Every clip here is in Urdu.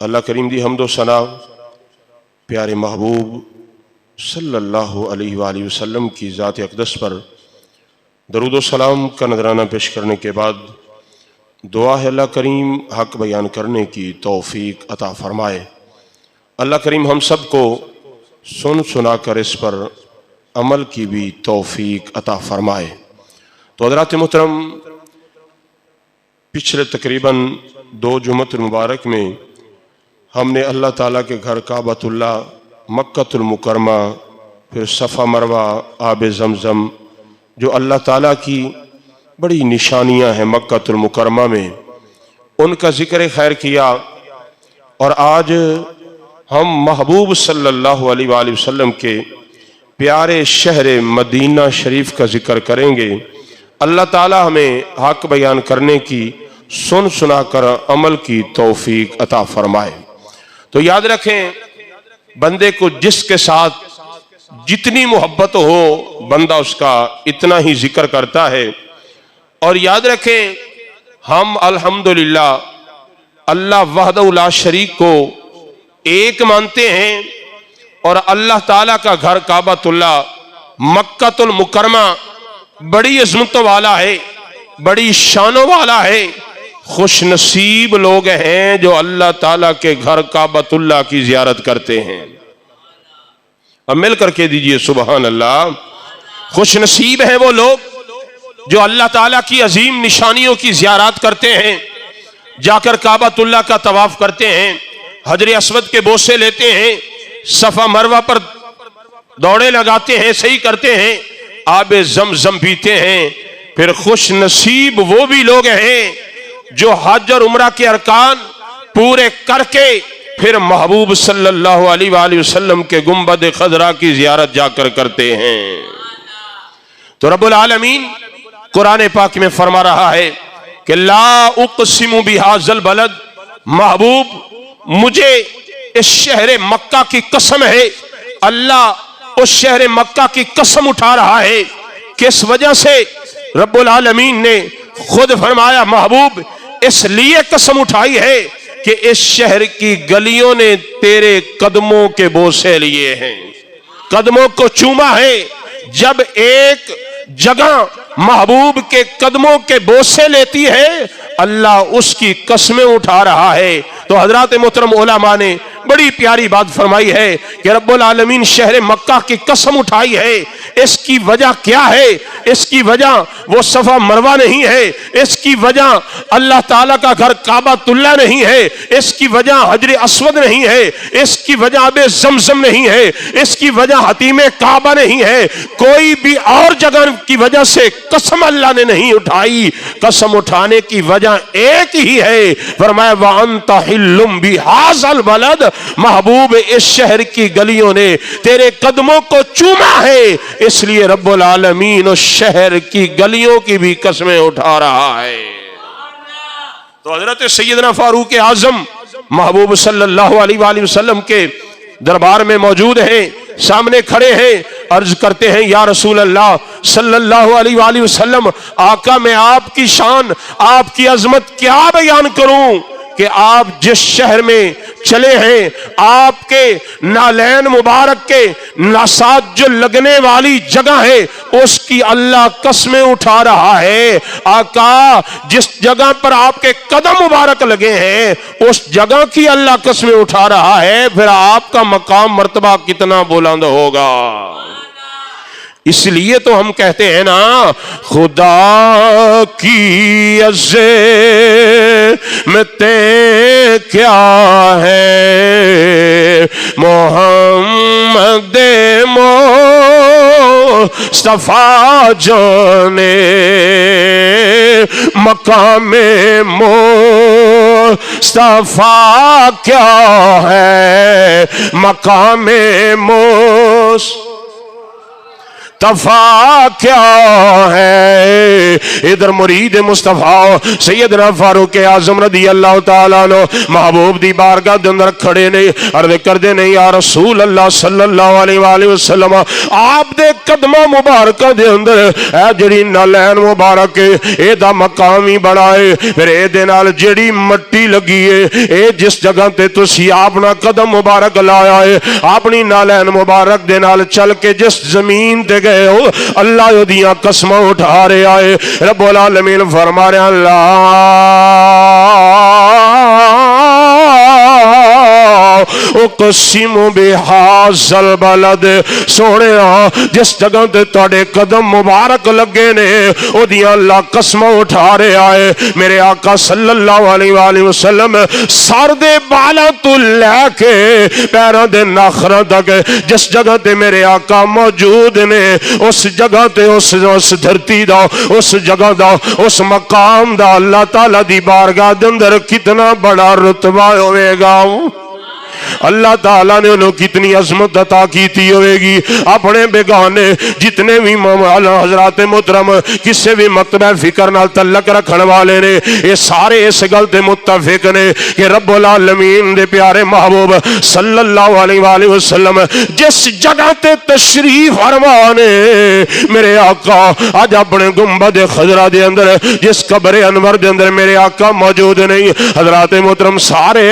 اللہ کریم دی حمد و ثنا پیارے محبوب صلی اللہ علیہ وآلہ وسلم کی ذات اقدس پر درود و سلام کا نذرانہ پیش کرنے کے بعد دعا ہے اللہ کریم حق بیان کرنے کی توفیق عطا فرمائے۔ اللہ کریم ہم سب کو سن سنا کر اس پر عمل کی بھی توفیق عطا فرمائے۔ تو حضرات محترم، پچھلے تقریباً 2 جمعۃ المبارک میں ہم نے اللہ تعالیٰ کے گھر کعبۃ اللہ، مکۃ المکرمہ، پھر صفا مروہ، آب زمزم، جو اللہ تعالیٰ کی بڑی نشانیاں ہیں مکۃ المکرمہ میں، ان کا ذکر خیر کیا۔ اور آج ہم محبوب صلی اللہ علیہ وآلہ وسلم کے پیارے شہر مدینہ شریف کا ذکر کریں گے۔ اللہ تعالیٰ ہمیں حق بیان کرنے کی، سن سنا کر عمل کی توفیق عطا فرمائے۔ تو یاد رکھیں، بندے کو جس کے ساتھ جتنی محبت ہو بندہ اس کا اتنا ہی ذکر کرتا ہے۔ اور یاد رکھیں، ہم الحمدللہ اللہ وحدہ لا شریک کو ایک مانتے ہیں، اور اللہ تعالیٰ کا گھر کعبۃ اللہ، مکۃ المکرمہ بڑی عظمتوں والا ہے، بڑی شانوں والا ہے۔ خوش نصیب لوگ ہیں جو اللہ تعالیٰ کے گھر کعبۃ اللہ کی زیارت کرتے ہیں۔ اب مل کر کے دیجئے سبحان اللہ۔ خوش نصیب ہیں وہ لوگ جو اللہ تعالیٰ کی عظیم نشانیوں کی زیارت کرتے ہیں، جا کر کعبۃ اللہ کا طواف کرتے ہیں، حجر اسود کے بوسے لیتے ہیں، صفا مروہ پر دوڑے لگاتے ہیں، صحیح کرتے ہیں، آب زمزم پیتے ہیں۔ پھر خوش نصیب وہ بھی لوگ ہیں جو حج اور عمرہ کے ارکان پورے کر کے پھر محبوب صلی اللہ علیہ وآلہ وسلم کے گنبد خضرا کی زیارت جا کر کرتے ہیں۔ تو رب العالمین قرآن پاک میں فرما رہا ہے کہ لا اقسم بہذا البلد، محبوب مجھے اس شہر مکہ کی قسم ہے۔ اللہ اس شہر مکہ کی قسم اٹھا رہا ہے۔ کس وجہ سے؟ رب العالمین نے خود فرمایا محبوب اس لیے قسم اٹھائی ہے کہ اس شہر کی گلیوں نے تیرے قدموں کے بوسے لیے ہیں، قدموں کو چوما ہے۔ جب ایک جگہ محبوب کے قدموں کے بوسے لیتی ہے، اللہ اس کی قسمیں اٹھا رہا ہے۔ تو حضرات محترم علماء نے بڑی پیاری بات فرمائی ہے کہ رب العالمین شہر مکہ کی قسم اٹھائی ہے۔ اس کی وجہ کیا ہے؟ اس کی وجہ وہ صفا مروہ نہیں ہے، اس کی وجہ اللہ تعالیٰ کا گھر کعبۃ اللہ نہیں ہے، اس کی وجہ حجر اسود نہیں ہے، اس کی وجہ آب زمزم نہیں ہے، اس کی وجہ حتیم کعبہ نہیں ہے، کوئی بھی اور جگہ کی وجہ سے قسم اللہ نے نہیں اٹھائی۔ قسم اٹھانے کی وجہ ایک ہی ہے، فرمایا وَأَنْتَ حِلٌّ بِهَذَا الْبَلَدِ، محبوب اس شہر کی گلیوں نے تیرے قدموں کو چوما ہے، اس لیے رب العالمین اس شہر کی گلیوں کی بھی قسمیں اٹھا رہا ہے۔ تو حضرت سیدنا فاروق اعظم محبوب صلی اللہ علیہ وآلہ وسلم کے دربار میں موجود ہیں، سامنے کھڑے ہیں، عرض کرتے ہیں یا رسول اللہ صلی اللہ علیہ وآلہ وسلم، آقا میں آپ کی شان، آپ کی عظمت کیا بیان کروں کہ آپ جس شہر میں چلے ہیں، آپ کے نالین مبارک کے ناسات جو لگنے والی جگہ ہے اس کی اللہ قسمیں اٹھا رہا ہے۔ آقا جس جگہ پر آپ کے قدم مبارک لگے ہیں اس جگہ کی اللہ قسمیں اٹھا رہا ہے، پھر آپ کا مقام مرتبہ کتنا بلند ہوگا۔ اس لیے تو ہم کہتے ہیں نا، خدا کی عظمتیں کیا ہے، محمد مصطفیٰ جانے مقام مصطفیٰ کیا ہے، مقام مصطفیٰ تفا کیا ہے۔ ادھر مرید مصطفیٰ سیدنا فاروق اعظم رضی اللہ تعالیٰ عنہ محبوب دی بارگاہ دے اندر کھڑے نے، عرض کردے نے یا رسول اللہ صلی اللہ علیہ وآلہ وسلم، آپ دے قدمہ مبارکہ دے اندر اے جڑی نالین مبارک اے دا مقام ہی بڑا ہے، پھر اے دے نال جڑی مٹی لگی ہے، اے جس جگہ تے تسی اپنا قدم مبارک لایا ہے، اپنی نالین مبارک دے نال چل کے جس زمین تے گئے ہو، اللہ یو دیاں قسمہ اٹھا رہے آئے۔ رب العالمین فرما رہے اللہ اقسم بہذا البلد، سونے جس جگہ تے تواڈے قدم مبارک لگے نے او دیاں اللہ قسمہ اٹھا رہے آئے۔ میرے آقا صلی اللہ علیہ وآلہ وسلم سر دے بالاں تو لے کے پیراں دے ناخراں تک جس جگہ تے میرے آقا موجود نے، اس جگہ تے اس دھرتی دا، اس جگہ دا، اس مقام دا اللہ تعالیٰ دی بارگاہ دے اندر کتنا بڑا رتبہ ہوئے گا۔ اللہ تعالیٰ نے انہوں کتنی عظمت عطا کیتی ہوئے گی۔ اپنے بیگانے جتنے بھی حضرات محترم کسے بھی مکتبہ فکر نال تعلق رکھن والے نے، یہ سارے اس گل تے متفق نے کہ رب العالمین دے پیارے محبوب صلی اللہ علیہ وآلہ وسلم جس جگہ تے تشریف فرمانے، میرے آقا آج اپنے گنبد خضرا دے اندر جس قبر انور دے اندر میرے آقا موجود نہیں۔ حضرات محترم سارے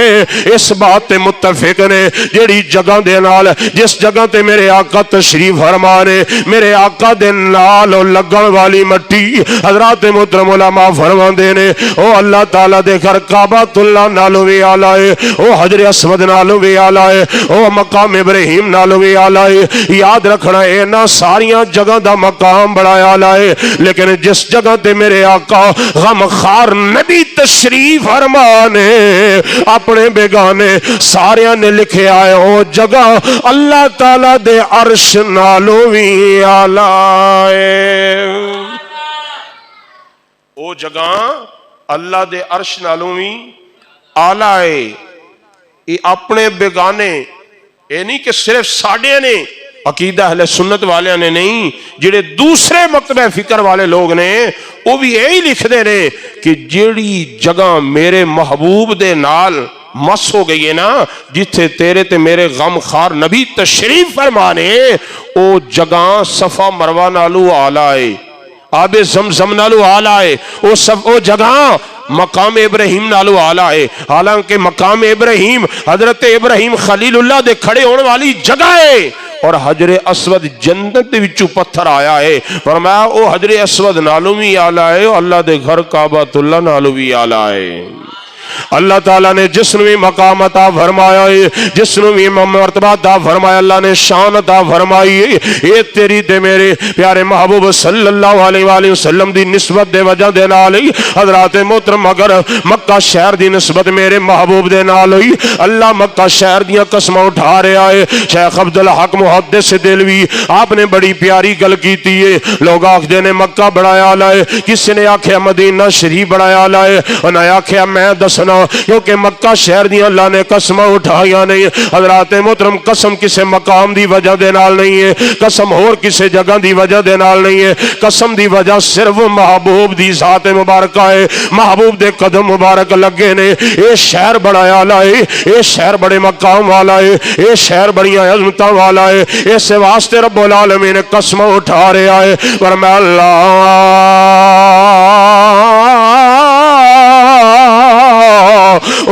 اس بات تے متفق نے جیڑی جگہ دے نال جس جگہ تے میرے آقا تشریف فرمانے، میرے آقا دے نال لگن والی مٹی حضرات محترم علماء فرماندے نے او اللہ تعالیٰ دے گھر کعبۃ اللہ نالوں بھی اعلیٰ ہے، او حجر اسود نالوں بھی اعلیٰ ہے، او مقام ابراہیم نالوں بھی اعلیٰ ہے۔ یاد رکھنا ہے نا ساریاں جگہ دا مقام بڑا اعلیٰ ہے، لیکن جس جگہ تے میرے آقا غمخوار نبی تشریف فرمانے اپنے بیگانے سارے نے لکھے آئے او جگہ اللہ تعالیٰ دے عرش نالوں بھی اعلیٰ ہے، او جگہ اللہ دے عرش نالوں بھی اعلیٰ ہے۔ یہ اپنے بیگانے یہ نہیں کہ صرف ساڑھے نے عقیدہ اہل سنت والے نے نہیں، جڑے دوسرے مکتبہ فکر والے لوگ نے وہ بھی یہی لکھ دے رہے کہ جیڑی جگہ میرے محبوب دے نال مس ہو گئی ہے نا، جتھے تیرے تے میرے غم خار نبی تشریف فرمانے، او جگہ صفا مروہ نالو آلہ ہے، آب زمزم نالو آلہ ہے، او جگہ مقام ابراہیم نالو آلہ ہے۔ حالانکہ مقام ابراہیم حضرت ابراہیم خلیل اللہ دے کھڑے ہونے والی جگہ ہے، اور حجر اسود جنت دے وچوں پتھر آیا ہے، فرمایا او حجر اسود نالو بھی آلہ ہے، اللہ دے گھر کعبۃ اللہ نالو بھی آلہ ہے۔ اللہ تعالیٰ نے جس نے بھی مقام عطا فرمایا ہے، جس نے بھی مرتبہ عطا فرمایا، اللہ نے شان عطا فرمائی ہے، یہ تیری تے میرے پیارے محبوب صلی اللہ علیہ وآلہ وسلم دی نسبت دے وجہ دے نال ہی۔ حضرات محترم اگر مکہ شہر دی نسبت میرے محبوب دے نال ہوئی، اللہ مکہ شہر دیاں قسمہ اٹھا رہا ہے۔ شیخ عبدالحق محدث دہلوی آپ نے بڑی پیاری گل کیتی ہے، لوگ آکھدے نے مکہ بڑا اعلیٰ ہے، کسی نے آکھیا مدینہ شریف بڑا اعلیٰ ہے، انہوں نے آکھیا میں دسنا کیونکہ مکہ شہر دی اللہ نے قسمہ اٹھایا نہیں۔ حضرات محترم قسم کسے مقام دی وجہ دے نال نہیں ہے، قسم اور کسے جگہ دی وجہ دے نال نہیں ہے، قسم دی وجہ صرف محبوب دی ذات مبارکہ ہے، محبوب دے قدم مبارک لگے نے۔ اے شہر بڑا اعلیٰ ہے، اے شہر بڑے مقام والا ہے، اے شہر بڑی عظمتاں والا ہے، اس واسطے رب العالمین قسمہ اٹھا رہا ہے، فرمایا اللہ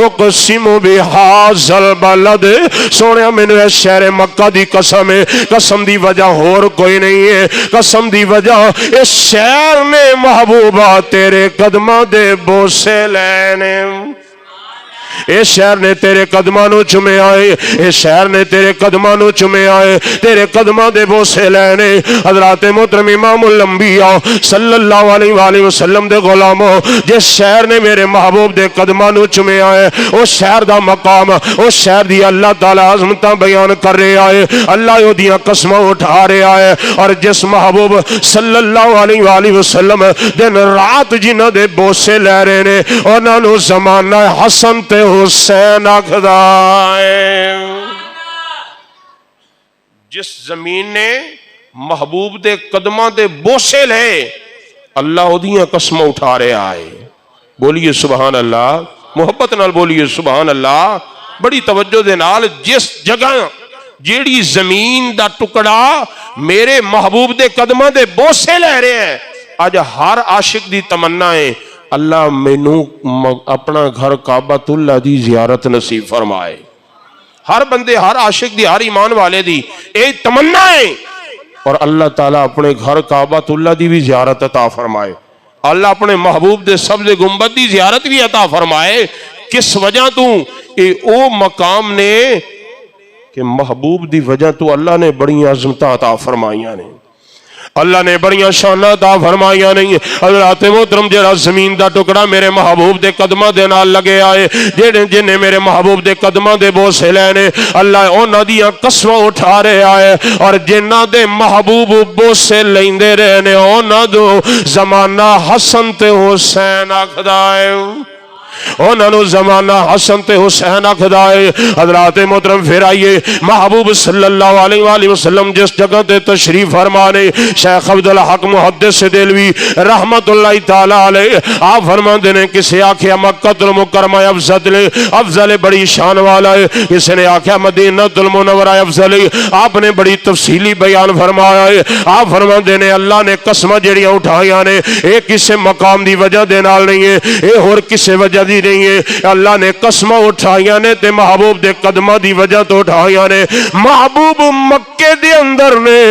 اقسم بہذا البلد، سونے میں نے شہر مکہ دی قسم ہے، قسم دی وجہ اور کوئی نہیں ہے، قسم دی وجہ اس شہر نے محبوبہ تیرے قدمہ دے بوسے لینے، اے شہر نے تیرے قدماں نو چومے آئے، اے شہر نے تیرے قدماں نو چومے آئے، تیرے قدماں دے بوسے لینے۔ حضرات محترم امام الانبیاء صلی اللہ علیہ وآلہ وسلم دے غلاموں، جس شہر نے میرے محبوب دے قدماں نو چومے آئے، اس شہر دا مقام، اس شہر دی اللہ تعالیٰ عظمتاں بیان کر رہے آئے، اللہ یو دیاں قسماں اٹھا رہے آئے، اور جس محبوب صلی اللہ علیہ وآلہ وسلم دن رات جنہ دے بوسے لے رہے نے، انہاں نو زمانہ حسن تے حسین آخدائے۔ جس زمین نے محبوب دے قدماں دے بوسے لے اللہ اودیاں قسماں اٹھا رہا ہے. بولیے سبحان اللہ, محبت نال بولیے سبحان اللہ. بڑی توجہ دے نال, جس جگہ جیڑی زمین دا ٹکڑا میرے محبوب دے قدماں دے بوسے لے رہے ہیں, اج ہر عاشق دی تمنا ہے اللہ مینوں اپنا گھر کعبۃ اللہ دی زیارت نصیب فرمائے. ہر بندے, ہر عاشق دی, ہر ایمان والے دی اے تمنا ہے, اور اللہ تعالیٰ اپنے گھر کعبۃ اللہ دی بھی زیارت عطا فرمائے. اللہ اپنے محبوب دے سبز گنبد دی زیارت بھی عطا فرمائے. کس وجہ تو اے او مقام نے کہ محبوب دی وجہ تو اللہ نے بڑی عظمتاں عطا فرمائیاں نے, اللہ نے بڑیاں شاناں عطا فرمائیاں نہیں. حضرات محترم, جڑا زمین دا ٹکڑا میرے محبوب دے قدماں دے نال لگے آئے, جن نے میرے محبوب دے قدماں دے بوسے لینے, اللہ انہاں دیاں قسماں اٹھا رہے آئے, اور جنہاں دے محبوب بوسے لیندے رہنے انہاں دو زمانہ حسن تے حسین آکھدا ہے, انہوں زمانہ حسن تے حسین آکھدا ہے. حضرات محترم, پھر آئیے محبوب صلی اللہ علیہ وآلہ وسلم جس جگہ تے تشریف فرمانے, شیخ عبدالحق محدث دہلوی رحمت اللہ تعالی علیہ آپ فرماندے نے, کسے آکھیا مکہ المکرمہ افضل بڑی شان والا ہے, کسی نے آکھیا مدینہ المنورہ افضل, آپ نے بڑی تفصیلی بیان فرمایا ہے. آپ فرماندے نے اللہ نے قسمہ جڑیاں اٹھائیاں نے اے کسے مقام دی وجہ دے نال نہیں ہے, اے اور کسے وجہ دی نہیں ہے, اللہ نے قسمہ اٹھائیاں نے تے محبوب دے قدمہ دی وجہ تو اٹھائیاں نے. محبوب مکے دے اندر نے,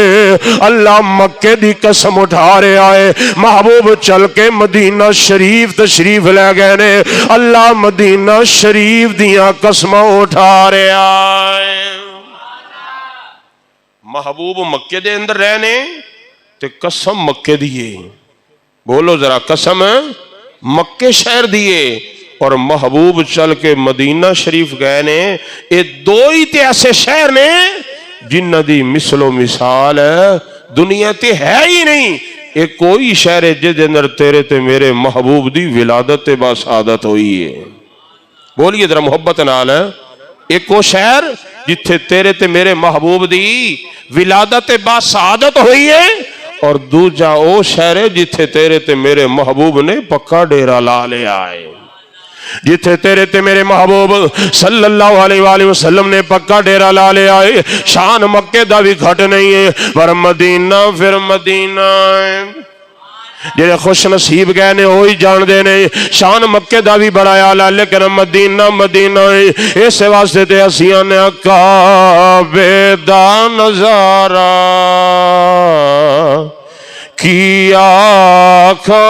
اللہ مکے دی قسم اٹھا رہے آئے, محبوب چل کے مدینہ شریف تشریف لے گئے نے, اللہ مدینہ شریف دیاں قسمہ اٹھا رہے آئے. محبوب مکے دے اندر رہنے تے قسم مکے دیئے, بولو ذرا قسم مکے شہر دیئے, اور محبوب چل کے مدینہ شریف گئے نے. یہ دو ہی تے ایسے شہر نے جنہ دی مثل و مثال دنیا تے ہے ہی نہیں. ایک کوئی شہر ہے جے اندر تیرے تے میرے محبوب دی ولادت با سعادت ہوئی ہے. بولیے ذرا محبت نال, ایک وہ شہر جتھے تیرے تے میرے محبوب دی ولادت با سعادت ہوئی ہے, اور دوجا او شہر ہے جتھے تیرے تے میرے محبوب نے پکا ڈیرا لا لے آئے, جتھے تیرے تے میرے محبوب صلی اللہ علیہ وآلہ وسلم نے پکا ڈیرا لا لے آئے. شان مکے دا بھی گھٹ نہیں ہے, پر مدینہ پھر مدینہ ہے. جڑے خوش نصیب گئے نے وہی جان دے نے, شان مکے دا بھی بڑا اعلیٰ, لیکن مدینہ مدینہ ہے. اس واسطے تے اسیاں نے کعبے دا نظارہ کیا کھا,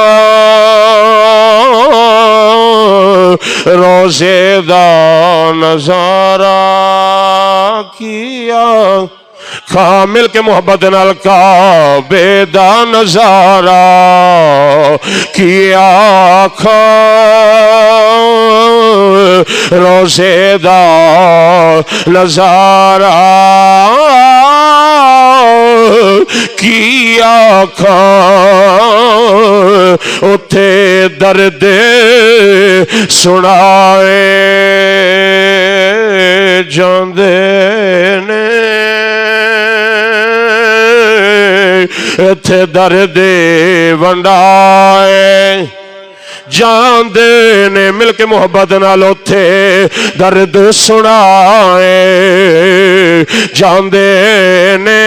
روزے دا نظارہ کیا کھا, مل کے محبت نال کعبے دا نظارہ کیا کھا, روزے دا نظارہ کیا کھا, اتھے درد سنائے جاندے نے, اتھے درد ونڈائے جاندے نے. مل کے محبت نال اتھے درد سنائے جاندے نے.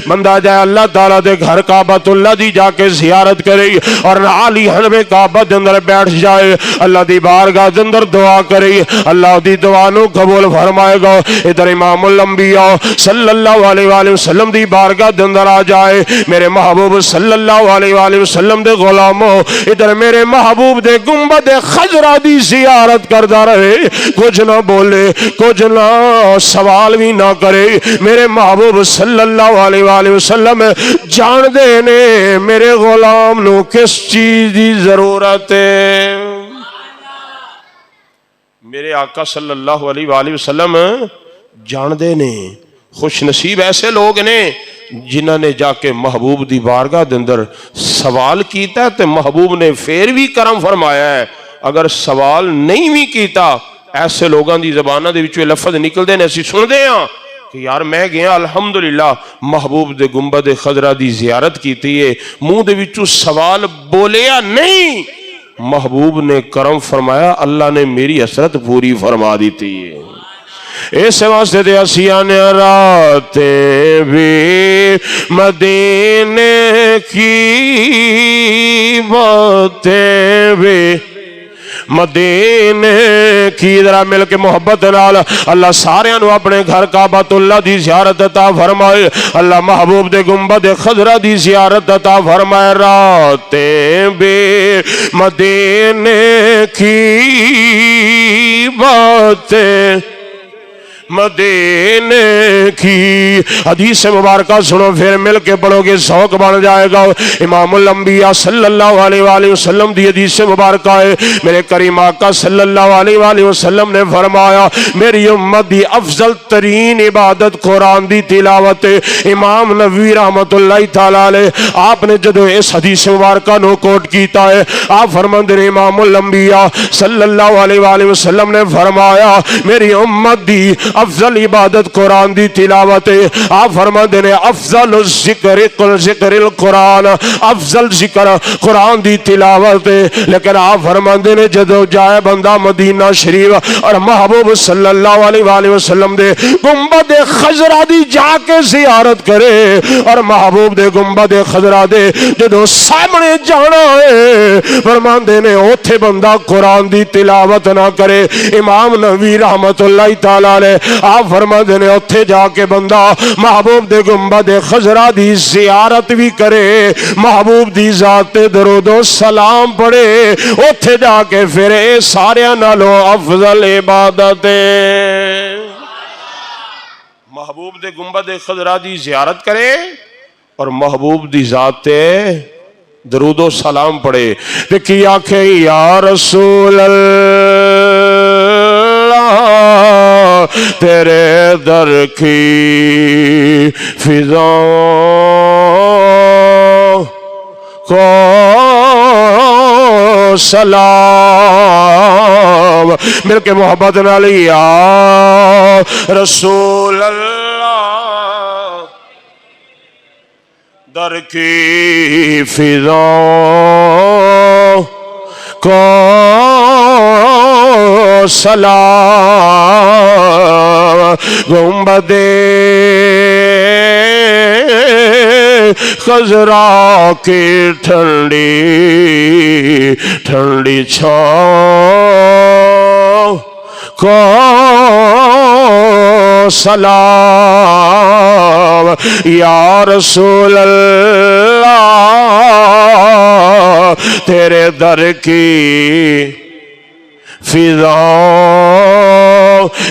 بندہ جائے اللہ تعالیٰ دے گھر کعبۃ اللہ دی جا کے زیارت کرے, اور عالی حنبے کعبہ دے اندر بیٹھ جائے, اللہ دی بارگاہ دے اندر دعا کرے, اللہ دی دعا نو قبول فرمائے گا. ادھر امام الانبیاء صلی اللہ علیہ وآلہ وسلم دی بارگاہ دے اندر آ جائے, میرے محبوب صلی اللہ علیہ وآلہ وسلم دے غلاموں, ادھر میرے محبوب دے گنبد خضرا دی زیارت کردہ رہے, کچھ نہ بولے, کچھ نہ سوال بھی نہ کرے. میرے محبوب صلی اللہ علیہ وآلہ وسلم جان دے نے میرے غلام نو کس چیز دی ضرورت ہے. میرے آقا صلی اللہ علیہ وآلہ وسلم جان دے نے, خوش نصیب ایسے لوگ نے جنہاں نے جا کے محبوب دی بارگاہ دے اندر سوال کیتا ہے تے محبوب نے پھر بھی کرم فرمایا ہے. اگر سوال نہیں بھی کیتا, ایسے لوگاں دی زبانہ دے وچوں لفظ نکل دے نے, اسی سن دے ہاں کہ یار میں گیا الحمدللہ محبوب دے گنبد خضرا دی زیارت کیتی ہے، منہ دے وچوں سوال بولیا نہیں، محبوب نے کرم فرمایا، اللہ نے میری حسرت پوری فرما دیتی ہے۔ اس واسطے تے اسی آنے راتیں بھی مدینے کی باتیں بھی مدینے کی، ذرا مل کے محبت نال اللہ سارے انو اپنے گھر کعبۃ اللہ دی زیارت عطا فرمائے، اللہ محبوب دے گنبد خضرا دی زیارت عطا فرمائے۔ راتیں بھی مدینے کی باتیں مدینے کی، حدیث مبارکہ سنو پھر مل کے پڑھو گے ذوق بن جائے گا۔ امام الانبیاء صلی اللہ علیہ وآلہ وسلم دی حدیث مبارکہ ہے، میرے کریم آقا صلی اللہ علیہ وآلہ وسلم نے فرمایا میری امت دی افضل ترین عبادت قرآن دی تلاوت۔ امام نووی رحمت اللہ تعالی علیہ آپ نے جدو اس حدیث مبارکہ نو کوٹ کیتا ہے، آپ فرماندے ہیں امام الانبیاء صلی اللہ علیہ وآلہ وسلم نے فرمایا میری امت دی افضل عبادت قرآن دی تلاوت ہے۔ آپ فرماندے نے افضل الذکر ذکر القرآن، افضل ذکر قرآن دی تلاوت ہے۔ لیکن آپ فرماندے نے جدو جائے بندہ مدینہ شریف اور محبوب صلی اللہ علیہ وآلہ وسلم دے گنبد خضرا دی جا کے زیارت کرے اور محبوب دے گنبد خضرا دے جدو سامنے جانا ہے، فرماندے نے اوتھے بندہ قرآن دی تلاوت نہ کرے۔ امام نووی رحمت اللہ تعالی علیہ آپ فرماندے نے اوتھے جا کے بندہ محبوب دے گنبد خضرا دی زیارت بھی کرے، محبوب دی ذات درود و سلام پڑھے، اوتھے جا کے پھر سارے نالوں افضل عبادت ہے۔ محبوب دے گنبد خضرا دی زیارت کرے اور محبوب دی ذات درود و سلام پڑھے۔ دیکھی آنکھیں یا رسول اللہ تیرے در کی فضا کو سلام، مل کے محبت نالی یا رسول اللہ در کی فضا کو سلام، گنبد خضرا کی ٹھنڈی ٹھنڈی چھاؤں کو سلام، یا رسول اللہ تیرے در کی فضا۔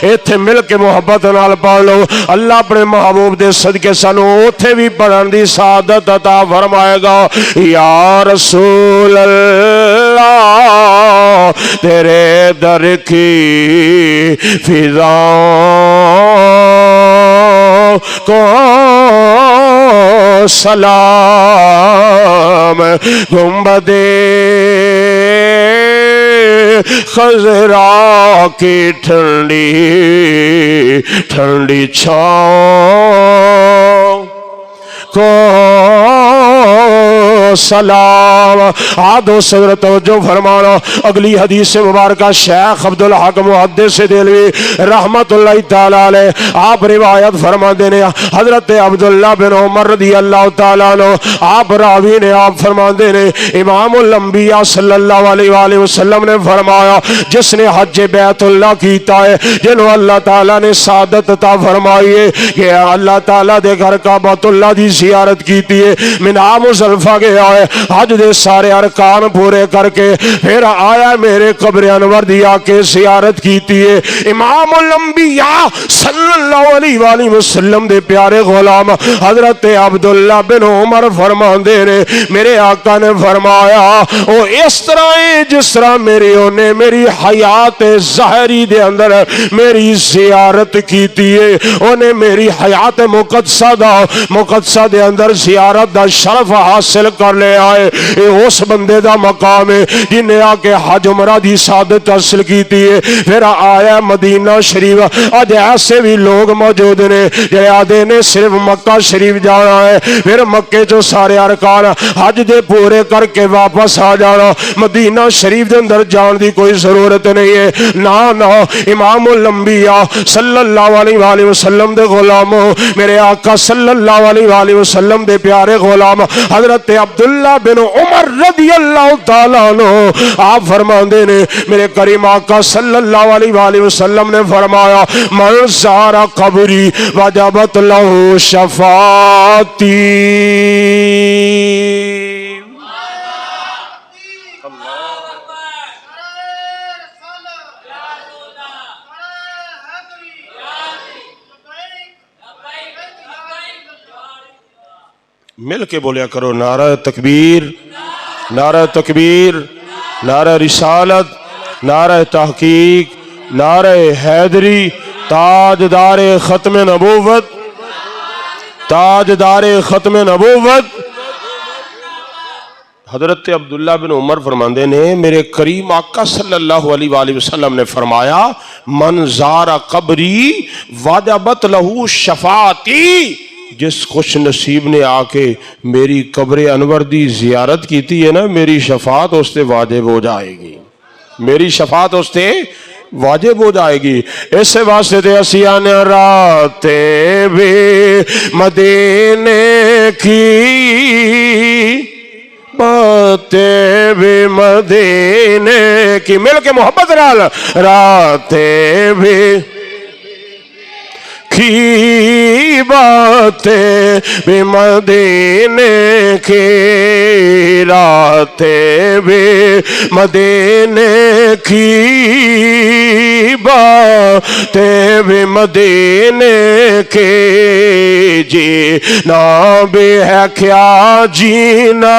ایتھے مل کے محبت نال پڑھ لو، اللہ اپنے محبوب دے صدقے سانو اوتھے بھی پڑھن دی سعادت عطا فرمائے گا۔ یا رسول اللہ تیرے در کی فضا کو سلام، گنبد خضرا کی ٹھنڈی ٹھنڈی چھاؤں کو سلام۔ آدھو صدر توجہ فرمانا، اگلی حدیث مبارکہ شیخ عبدالحق محدث دہلوی رحمت اللہ تعالی علیہ آپ روایت فرما دینے، حضرت عبداللہ بن عمر رضی اللہ تعالیٰ عنہ آپ راوی نے آپ فرما دینے، امام الانبیاء صلی اللہ علیہ وآلہ وسلم نے فرمایا جس نے حج بیت اللہ کیتا ہے، جنہوں اللہ تعالیٰ نے سعادت عطا فرمائی ہے کہ اللہ تعالیٰ دے گھر کعبۃ اللہ دی زیارت کیتی ہے، مینا مزدلفہ گیا ہے، حج دے سارے ارکان پورے کر کے پھر آیا میرے قبر انور دی آ کے زیارت کیتی ہے۔ امام الانبیاء صلی اللہ علیہ وآلہ وسلم دے پیارے غلام حضرت عبداللہ بن عمر فرماندے نے، میرے آقا نے فرمایا او اس طرح ہے جس طرح میری انہیں میری حیات ظاہری دے اندر میری زیارت کیتی ہے، انہیں میری حیات مقدسہ دے اندر زیارت دا شرف حاصل کر کر لے آئے. یہ اس بندے دا مقام ہے جن نے آ کے حج عمرہ دی سعادت حاصل کیتی ہے. پھر آیا مدینہ شریف. اج ایسے بھی لوگ موجود نے جڑے آدھے نے صرف مکہ شریف جانا ہے, پھر مکے جو سارے ارکان حج دے پورے کر کے واپس آ جانا. مدینہ شریف دے اندر جان دی کوئی ضرورت نہیں ہے. نا امام الانبیاء صلی اللہ علیہ وآلہ وسلم دے غلاموں, میرے آقا صلی اللہ علیہ وآلہ وسلم دے پیارے غلام حضرت عبداللہ بن عمر رضی اللہ تعالیٰ عنہ آپ فرماندے نے, میرے کریم آقا صلی اللہ علیہ وآلہ وسلم نے فرمایا من زار قبری وجبت لہ شفاعتی. مل کے بولیا کرو نعرہ تکبیر, نعرہ تکبیر, نعرہ رسالت, نعرہ تحقیق, نعرہ حیدری. تاجدار ختم نبوت, تاجدار ختم نبوت. حضرت عبداللہ بن عمر فرماندے نے میرے کریم آقا صلی اللہ علیہ وآلہ وسلم نے فرمایا من زار قبری وجبت لہو شفاعتی. جس خوش نصیب نے آ کے میری قبر انور دی زیارت کیتی ہے نا, میری شفاعت اس تے واجب ہو جائے گی, میری شفاعت اس تے واجب ہو جائے گی. اس واسطے تے اسی آنے راتیں بھی مدینے کی, باتیں بھی مدینے کی. مل کے محبت رال راتیں بھی کی باتیں بھی مدینے کی, راتیں بھی مدینے کی, باتیں بھی مدینے کی. جینا بھی ہے کیا جینا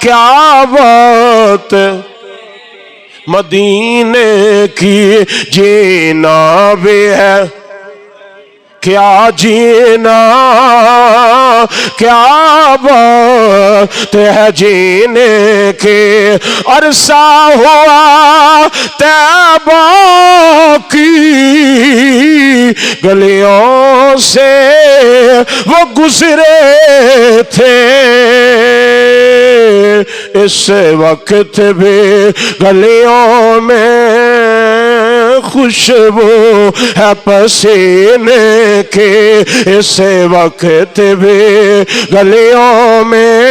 کیا بات مدینے کی, جینا بھی ہے کیا جینا کیا بات ہے جینے کے. عرصہ ہوا طیبہ کی گلیوں سے وہ گزرے تھے, اس وقت بھی گلیوں میں خوشبو ہے پسینے کے, اس وقت بھی گلیوں میں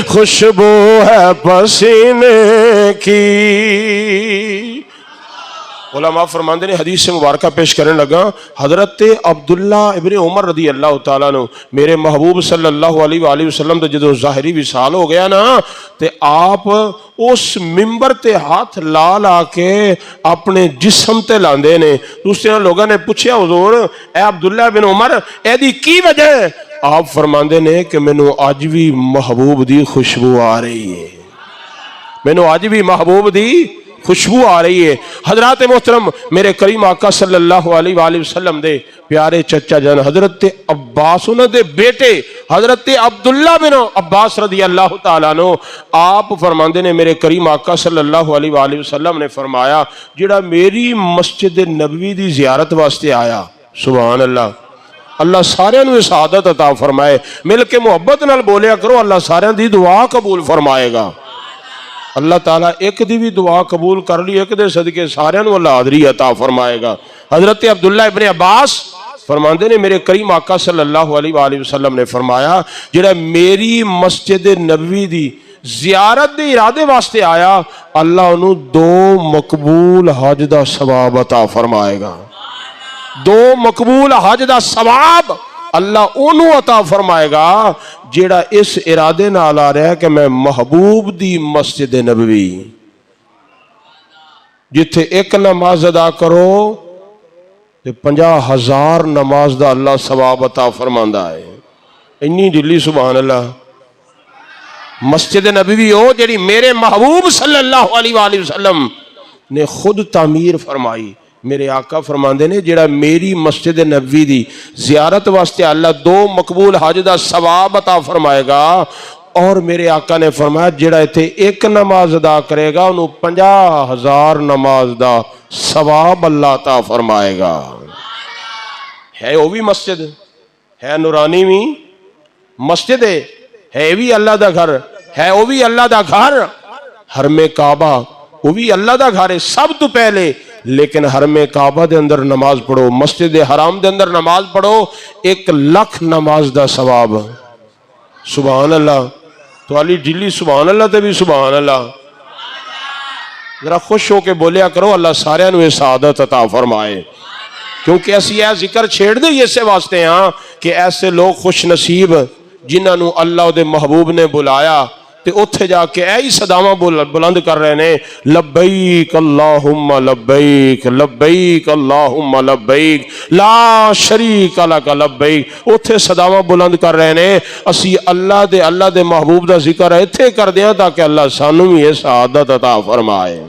خوشبو ہے پسینے کی. علماء فرماندے نے حدیث سے مبارکہ پیش کرنے لگا. حضرت عبداللہ ابن عمر رضی اللہ تعالیٰ عنہ میرے محبوب صلی اللہ علیہ وآلہ وسلم تے جدو ظاہری وصال ہو گیا نا, تے آپ اس ممبر تے ہاتھ لا لا کے اپنے جسم تے لاندے نے. دوسرے لوگوں نے پوچھیا حضور اے عبداللہ بن عمر اے دی کی وجہ ہے؟ آپ فرماندے نے کہ مینوں اج بھی محبوب دی خوشبو آ رہی ہے, مینوں اج بھی محبوب دی خوشبو آ رہی ہے. حضرات محترم میرے کریم آقا صلی اللہ علیہ وآلہ وسلم دے پیارے چچا جان حضرت عباس انہوں دے بیٹے حضرت عبداللہ بن عباس رضی اللہ تعالیٰ عنہ آپ فرماندے نے میرے کریم آقا صلی اللہ علیہ وآلہ وسلم نے فرمایا جڑا میری مسجد نبوی دی زیارت واسطے آیا, سبحان اللہ, اللہ سارے نو سعادت عطا فرمائے. مل کے محبت نال بولیا کرو اللہ سارے دی دعا قبول فرمائے گا. اللہ تعالیٰ ایک دی بھی دعا قبول کر لی, ایک دے صدقے سارے نو اللہ حاضری عطا فرمائے گا. حضرت عبداللہ ابن عباس فرماندے نے میرے کریم آقا صلی اللہ علیہ وآلہ وسلم نے فرمایا جڑا میری مسجد نبوی دی زیارت دے ارادے واسطے آیا اللہ انہوں 2 مقبول حج دا ثواب عطا فرمائے گا. 2 مقبول حج دا ثواب اللہ انہوں عطا فرمائے گا جیڑا اس ارادے نال آ رہا ہے کہ میں محبوب دی مسجد نبوی جتھے ایک نماز ادا کرو 50,000 نماز دا اللہ ثواب عطا فرماندا ہے. انی دلی سبحان اللہ. مسجد نبوی ہو جیڑی میرے محبوب صلی اللہ علیہ وآلہ وسلم نے خود تعمیر فرمائی, میرے آقا فرماندے نے جڑا میری مسجد نبوی دی زیارت واسطے اللہ 2 مقبول حج دا ثواب عطا فرمائے گا، اور میرے آقا نے فرمایا جڑا ایتھے 1 نماز ادا کرے گا انہوں 50,000 نماز دا ثواب اللہ عطا فرمائے گا۔ ہے وہ بھی مسجد ہے، نورانی بھی مسجد ہے بھی اللہ دا گھر ہے، وہ بھی اللہ دا گھر، حرم کعبہ وہ بھی اللہ دا گھر ہے سب تو پہلے، لیکن حرم کعبہ دے اندر نماز پڑھو، مسجد حرام دے اندر نماز پڑھو، 1,00,000 نماز دا ثواب۔ سبحان اللہ، تو علی ڈلی سبحان اللہ تے بھی سبحان اللہ، ذرا خوش ہو کے بولیا کرو اللہ سارے انوے سعادت عطا فرمائے، کیونکہ ایسی ہے ذکر چھیڑ دے یہ سے واسطے ہاں کہ ایسے لوگ خوش نصیب جنہاں نو اللہ دے محبوب نے بلایا تے اتھے جا کے ایہی صداواں بلند کر رہے نے، لبیک اللہم لبیک لبیک اللہم لبیک لا شریک لک لبیک، اتھے صداواں بلند کر رہے نے۔ اسی اللہ دے محبوب دا ذکر اتھے کر دیاں تاکہ اللہ سانوں بھی یہ سعادت عطا فرمائے۔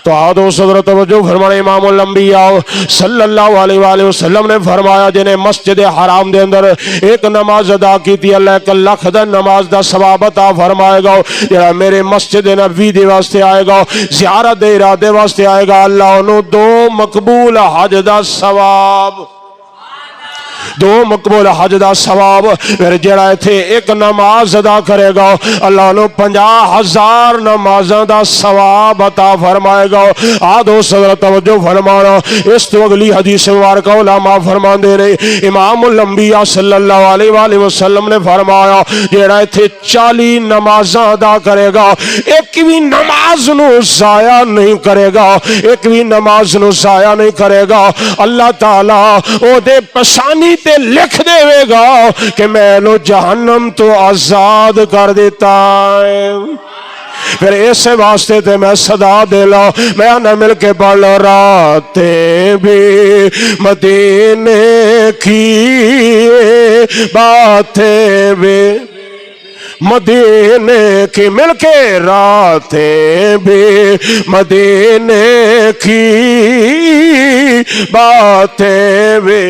تو آدھو صدر توجہ فرمانے، امام الانبیاء صلی اللہ علیہ وآلہ وسلم نے فرمایا جنہیں مسجد حرام دے اندر 1 نماز ادا کی تھی اللہ 1,00,000 دا نماز دا ثواب عطا فرمائے گا، جڑا میرے مسجد نبوی دے واسطے آئے گا، زیارت دے ارادے واسطے آئے گا، اللہ انہوں 2 مقبول حج دا ثواب، 2 مقبول حج دا ثواب، پھر جڑا ایتھے 1 نماز ادا کرے گا اللہ انہوں 50,000 نمازاں دا ثواب عطا فرمائے گا۔ آدھو صدر توجہ فرمانا، اس تو اگلی حدیث مبارکہ علماء فرمان دے رہے، امام الانبیاء صلی اللہ علیہ وآلہ وسلم نے فرمایا جڑا ایتھے 40 نمازاں ادا کرے گا، ایک بھی نماز نو ضائع نہیں کرے گا، ایک بھی نماز نو ضائع نہیں کرے گا، اللہ تعالیٰ او دے پسانی تے لکھ دے وے گا کہ میں نو جہنم تو آزاد کر دیتا ہے۔ پھر اس واسطے تے میں صدا دے لا، میں نہ مل کے پڑھ لو، راتیں بھی مدینے کی باتیں بھی مدینے کی، مل کے راتیں بھی مدینے کی باتیں بھی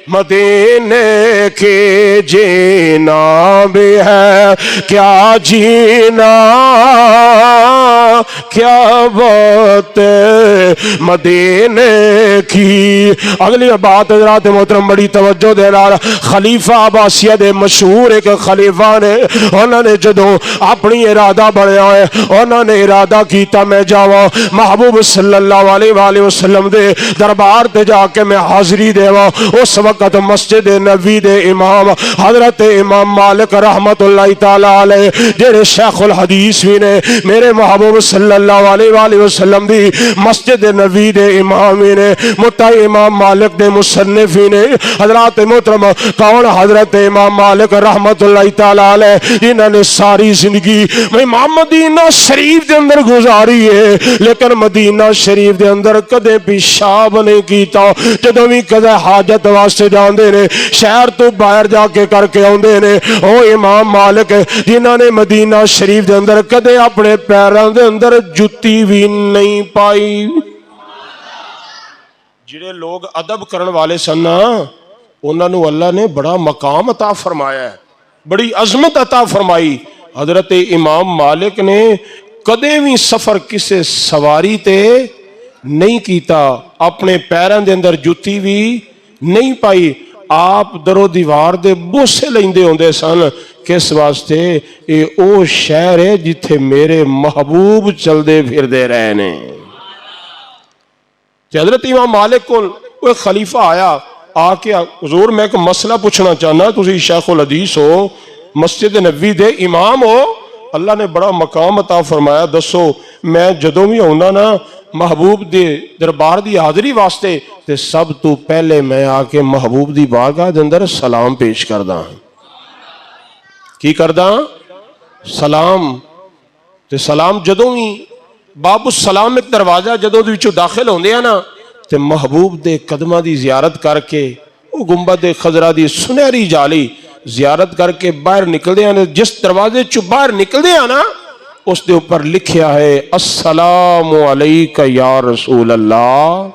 مدینے کی، جینا بھی ہے کیا جینا کیا بات مدینے کی۔ اگلی بات حضرات محترم بڑی توجہ دے رہا، خلیفہ عباسیہ دے مشہور ایک خلیفہ نے، انہوں نے جدوں اپنی ارادہ بڑھیا ہے، انہوں نے ارادہ کیتا میں جاواں محبوب صلی اللہ علیہ وآلہ وسلم دے دربار تے جا کے میں حاضری دیواں۔ اس وقت مسجد نبوی دے امام حضرت امام مالک رحمت اللہ تعالی علیہ جڑے شیخ الحدیث بھی نے، میرے محبوب صلی اللہ علیہ وآلہ وسلم دی مسجد نبوی دے امام بھی نے، متعی امام مالک دے مصنف بھی نے، حضرات محترم کون؟ حضرت امام مالک رحمت اللہ تعالی علیہ جنہوں نے ساری زندگی امام مدینہ شریف دے اندر گزاری ہے، لیکن مدینہ شریف دے اندر کدے پیشاب نہیں کیتا، جدوں بھی کدے حاجت واسطے جاندے نے شہر تو باہر جا کے کر کے آندے نے۔ او امام مالک جنہوں نے مدینہ شریف دے اندر کدے اپنے پیراں دے اندر جتی بھی نہیں پائی۔ جڑے لوگ ادب کرن والے سن انہاں نو اللہ نے بڑا مقام عطا فرمایا ہے، بڑی عظمت عطا فرمائی۔ حضرت امام مالک نے کدے بھی سفر کسے سواری تے نہیں کیتا، اپنے پیراں دے اندر جتی بھی نہیں پائی، آپ درو دیوار دے بوسے لیندے ہوندے سن، کس واسطے؟ اے او شہر ہے جتھے میرے محبوب چل دے پھر دے رہے نے۔ حضرت امام مالک کو ایک خلیفہ آیا، آ کے حضور میں ایک مسئلہ پوچھنا چاہنا، تسی شیخ الحدیث ہو، مسجد نبوی دے امام ہو، اللہ نے بڑا مقام عطا فرمایا، دسو میں جدوں بھی ہونا نا محبوب دے دربار دی حاضری واسطے تے سب تو پہلے میں آ کے محبوب دی بارگاہ دے اندر سلام پیش کردا، کی کردا؟ سلام۔ تے سلام جدوں ہی باب السلام ایک دروازہ جدوں دے وچوں داخل ہوندے ہیں نا تے محبوب دے قدماں دی زیارت کر کے او گنبد خضرا دی سنہری جالی زیارت کر کے باہر نکلدے ہیں، جس دروازے چوں باہر نکلدے ہیں نا اس دے اوپر لکھیا ہے السلام علیکہ یا رسول اللہ،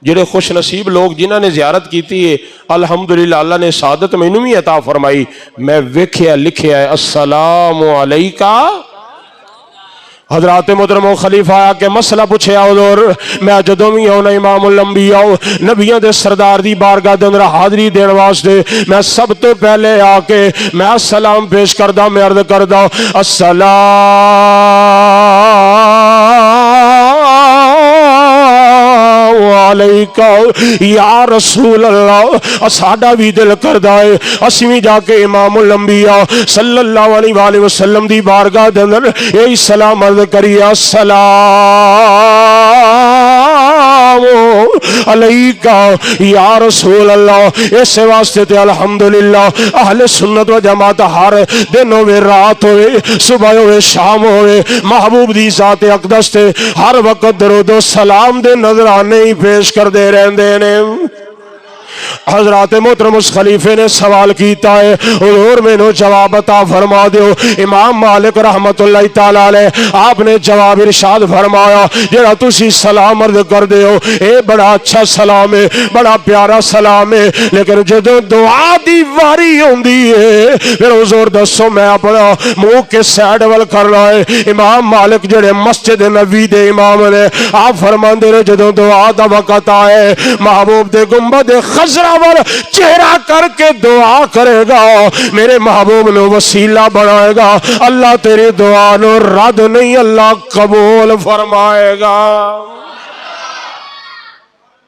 جڑے خوش نصیب لوگ جنہاں نے زیارت کیتی ہے الحمدللہ اللہ نے سعادت مینوں بھی عطا فرمائی. میں ویکھیا لکھیا ہے السلام علیکہ. حضرات محترم خلیفہ آیا کہ مسئلہ پوچھے حضور میں جدوں بھی آنا امام الانبیاء نبیوں دے سردار دی بارگاہ دے اندر حاضری دین واسطے میں سب تو پہلے آ کے میں سلام پیش کردا میں عرض کردا علیکہ یا رسول اللہ. ساڈا بھی دل کردا ہے اسی بھی جا کے امام الانبیاء صلی اللہ علیہ وآلہ وسلم دی بارگاہ دے اندر یہی سلام عرض کریے السلام علیکہ یا رسول اللہ. اس واسطے تے الحمدللہ اہل سنت و جماعت ہر دن ہوئے رات ہوئے صبح ہوئے شام ہوئے محبوب دی ذات اقدس تے ہر وقت درود و سلام دے نظرانے ہی پیش کر دے رہندے نے. حضرات محترم اس خلیفے نے سوال کیتا ہے حضور میں نو جواب عطا فرما دیو. امام مالک رحمت اللہ تعالی علیہ آپ نے جواب ارشاد فرمایا جڑا تسی سلام عرض کر دیو اے بڑا اچھا سلام ہے بڑا پیارا سلام ہے لیکن جدو دعا دی واری ہوندی ہے پھر حضور دسو میں اپنا منہ کے سائڈ ول کرنا ہے. امام مالک جڑے مسجد نبوی دے امام نے آپ فرماندے نے جدو دعا دا وقت آئے محبوب دے گنبد خضرا ور چہرہ کر کے دعا کرے گا میرے محبوب نو وسیلہ بنائے گا اللہ تیری دعا نو رد نہیں اللہ قبول فرمائے گا.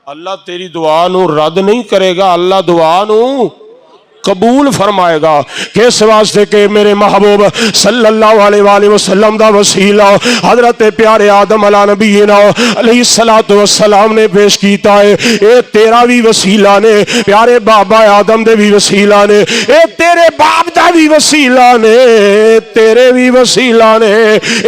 اللہ تیری دعا نو رد نہیں کرے گا اللہ دعا نو قبول فرمائے گا. کس واسطے کہ میرے محبوب صلی اللہ علیہ وآلہ وسلم دا وسیلہ حضرت پیارے آدم علیہ نبینا علیہ السلام نے پیش کیتا ہے. اے تیرا بھی وسیلہ نے پیارے بابا آدم دے بھی وسیلہ نے اے تیرے باپ دا بھی وسیلہ نے تیرے بھی وسیلہ نے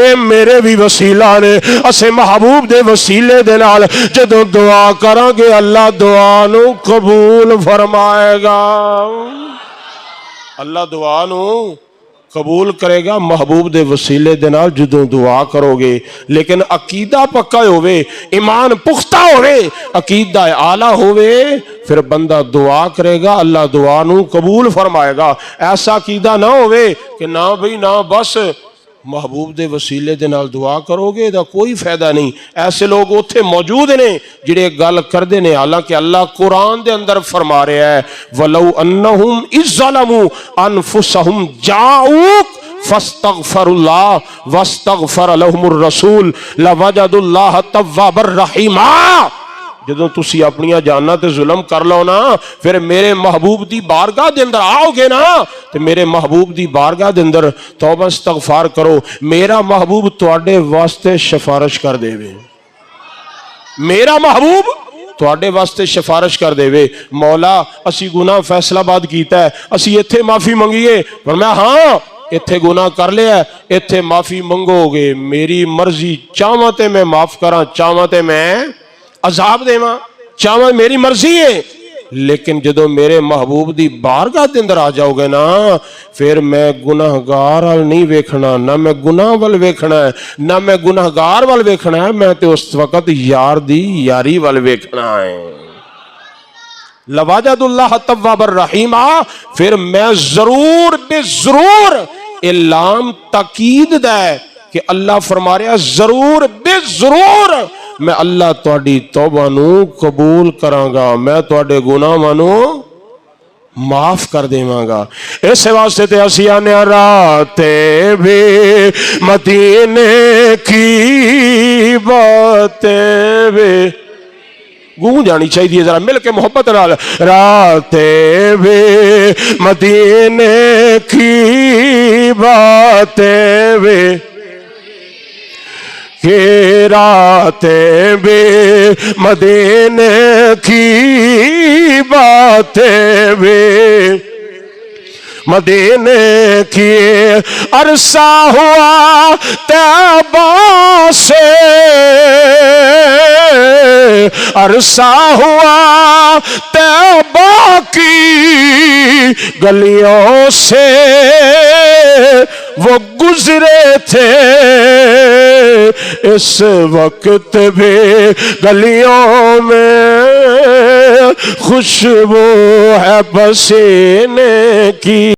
اے میرے بھی وسیلہ نے. اسے محبوب دے وسیلے دے نال جدوں دعا کران گے اللہ دعا نو قبول فرمائے گا. اللہ دعا نو قبول کرے گا محبوب دے وسیلے دے نال جدوں دعا کرو گے. لیکن عقیدہ پکا ہوئے ایمان پختہ ہوئے عقیدہ اعلیٰ ہوئے پھر بندہ دعا کرے گا اللہ دعا نو قبول فرمائے گا. ایسا عقیدہ نہ ہوئے کہ نہ بھئی نہ بس محبوب دے وسیلے دے نال دعا کرو گے دا کوئی فائدہ نہیں. ایسے لوگ اتھے موجود نے جڑے گل کردے نے حالانکہ اللہ قرآن دے اندر فرما رہا ہے وَلَوْ أَنَّهُمْ إِذْ ظَلَمُوا أَنفُسَهُمْ جَاءُوكَ فَاسْتَغْفَرُوا اللَّهَ وَاسْتَغْفَرَ لَهُمُ الرَّسُولُ لَوَجَدُوا اللَّهَ تَوَّابًا رَحِيمًا. جدوں تسی اپنی جاننا تے ظلم کر لو نا پھر میرے محبوب دی بارگاہ دے اندر آؤ گے نا تے میرے محبوب دی بارگاہ دے اندر توبہ استغفار کرو میرا محبوب تواڈے واسطے سفارش کر دے وے. میرا محبوب تواڈے واسطے سفارش کر دے وے. مولا اسی گناہ فیصلہ باد کیتا ہے اسی ایتھے معافی منگیے فرمایا ہاں ایتھے گناہ کر لیا ایتھے معافی منگو گے میری مرضی چاہواں تے میں معاف کراں چاہواں تے میں عذاب دیواں چاہواں میری مرضی ہے. لیکن جدو میرے محبوب دی بارگاہ دے اندر آ جاؤ گے نا پھر میں گناہگار وال نہیں ویکھنا نہ میں گناہ وال ویکھنا ہے نہ میں گناہگار وال ویکھنا ہے میں تے اس وقت یار دی یاری وال ویکھنا ہے. لَوَجَدُ اللَّهَ تَوَّابًا رَحِيمًا پھر میں ضرور بے ضرور اعلام تاکید دے کہ اللہ فرما رہا ضرور بے ضرور میں اللہ تواڈی توبہ نو قبول کراں گا میں تواڈے گناہاں نو معاف کر دیواں گا. اس واسطے تے اسی آنے راتیں بھی مدینے کی باتیں بھی گونج جانی چاہیے ذرا مل کے محبت نال راتیں بھی مدینے کی باتیں بھی کہ راتیں بھی مدینے کی باتیں بھی مدینے کی عرصہ ہوا طیبہ سے عرصہ ہوا طیبہ کی گلیوں سے وہ گزرے تھے اس وقت بھی گلیوں میں خوشبو ہے پسینے کی